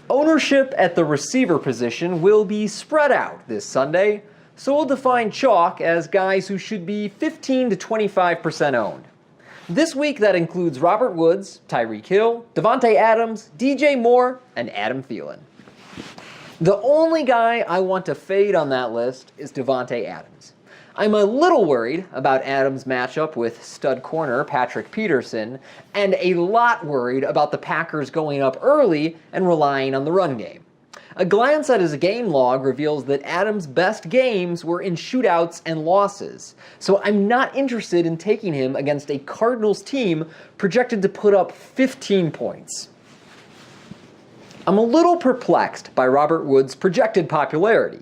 Ownership at the receiver position will be spread out this Sunday, so we'll define chalk as guys who should be 15 to 25% owned. This week that includes Robert Woods, Tyreek Hill, Davante Adams, DJ Moore, and Adam Thielen. The only guy I want to fade on that list is Davante Adams. I'm a little worried about Adams' matchup with stud corner Patrick Peterson, and a lot worried about the Packers going up early and relying on the run game. A glance at his game log reveals that Adams' best games were in shootouts and losses, so I'm not interested in taking him against a Cardinals team projected to put up 15 points. I'm a little perplexed by Robert Woods' projected popularity.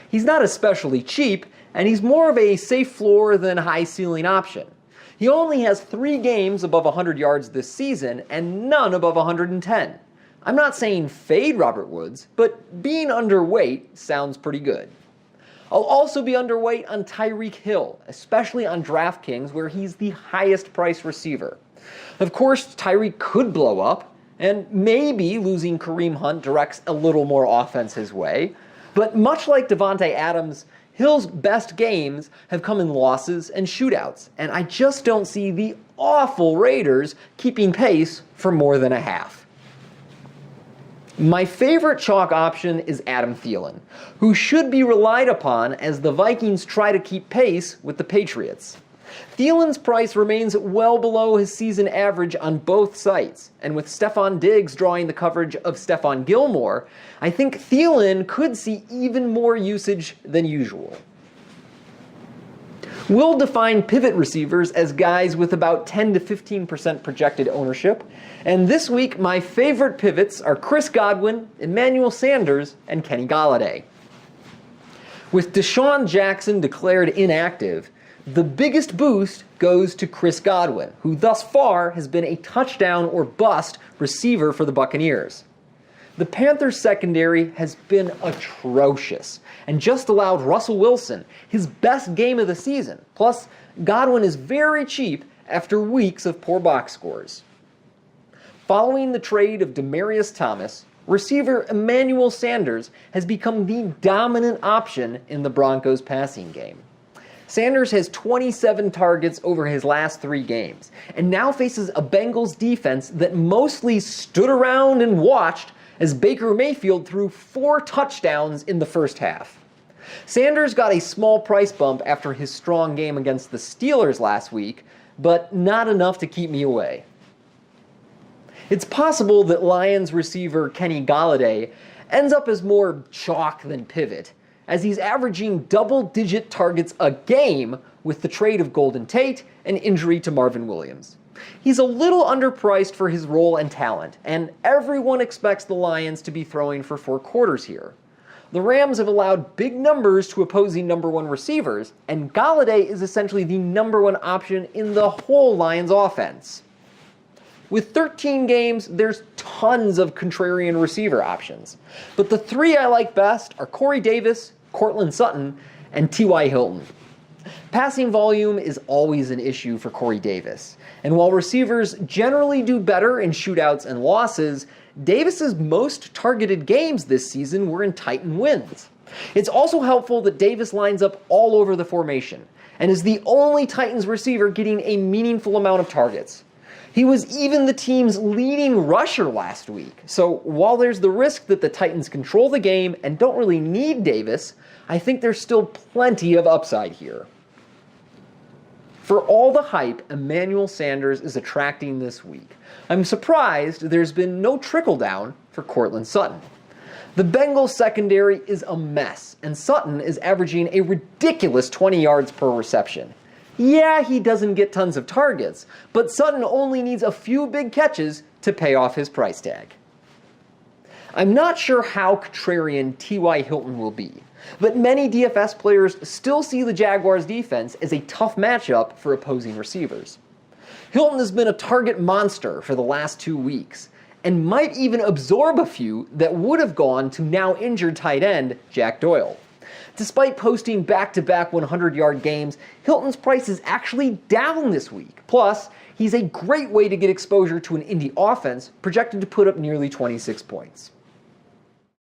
He's not especially cheap, and he's more of a safe floor than high ceiling option. He only has 3 games above 100 yards this season and none above 110. I'm not saying fade Robert Woods, but being underweight sounds pretty good. I'll also be underweight on Tyreek Hill, especially on DraftKings where he's the highest priced receiver. Of course, Tyreek could blow up, and maybe losing Kareem Hunt directs a little more offense his way, but much like Davante Adams, Hill's best games have come in losses and shootouts, and I just don't see the awful Raiders keeping pace for more than a half. My favorite chalk option is Adam Thielen, who should be relied upon as the Vikings try to keep pace with the Patriots. Thielen's price remains well below his season average on both sites, and with Stefon Diggs drawing the coverage of Stephon Gilmore, I think Thielen could see even more usage than usual. We'll define pivot receivers as guys with about 10 to 15% projected ownership, and this week my favorite pivots are Chris Godwin, Emmanuel Sanders, and Kenny Golladay. With Deshaun Jackson declared inactive, the biggest boost goes to Chris Godwin, who thus far has been a touchdown or bust receiver for the Buccaneers. The Panthers secondary has been atrocious and just allowed Russell Wilson his best game of the season. Plus, Godwin is very cheap after weeks of poor box scores. Following the trade of Demaryius Thomas, receiver Emmanuel Sanders has become the dominant option in the Broncos passing game. Sanders has 27 targets over his last 3 games, and now faces a Bengals defense that mostly stood around and watched as Baker Mayfield threw 4 touchdowns in the first half. Sanders got a small price bump after his strong game against the Steelers last week, but not enough to keep me away. It's possible that Lions receiver Kenny Golladay ends up as more chalk than pivot, as he's averaging double-digit targets a game with the trade of Golden Tate and injury to Marvin Williams. He's a little underpriced for his role and talent, and everyone expects the Lions to be throwing for 4 quarters here. The Rams have allowed big numbers to opposing number 1 receivers, and Golladay is essentially the number 1 option in the whole Lions offense. With 13 games, there's tons of contrarian receiver options, but the 3 I like best are Corey Davis, Courtland Sutton, and T.Y. Hilton. Passing volume is always an issue for Corey Davis, and while receivers generally do better in shootouts and losses, Davis's most targeted games this season were in Titan wins. It's also helpful that Davis lines up all over the formation, and is the only Titans receiver getting a meaningful amount of targets. He was even the team's leading rusher last week, so while there's the risk that the Titans control the game and don't really need Davis, I think there's still plenty of upside here. For all the hype Emmanuel Sanders is attracting this week, I'm surprised there's been no trickle-down for Courtland Sutton. The Bengals secondary is a mess, and Sutton is averaging a ridiculous 20 yards per reception. Yeah, he doesn't get tons of targets, but Sutton only needs a few big catches to pay off his price tag. I'm not sure how contrarian T.Y. Hilton will be, but many DFS players still see the Jaguars' defense as a tough matchup for opposing receivers. Hilton has been a target monster for the last 2 weeks, and might even absorb a few that would have gone to now injured tight end Jack Doyle. Despite posting back-to-back 100-yard games, Hilton's price is actually down this week. Plus, he's a great way to get exposure to an Indy offense projected to put up nearly 26 points.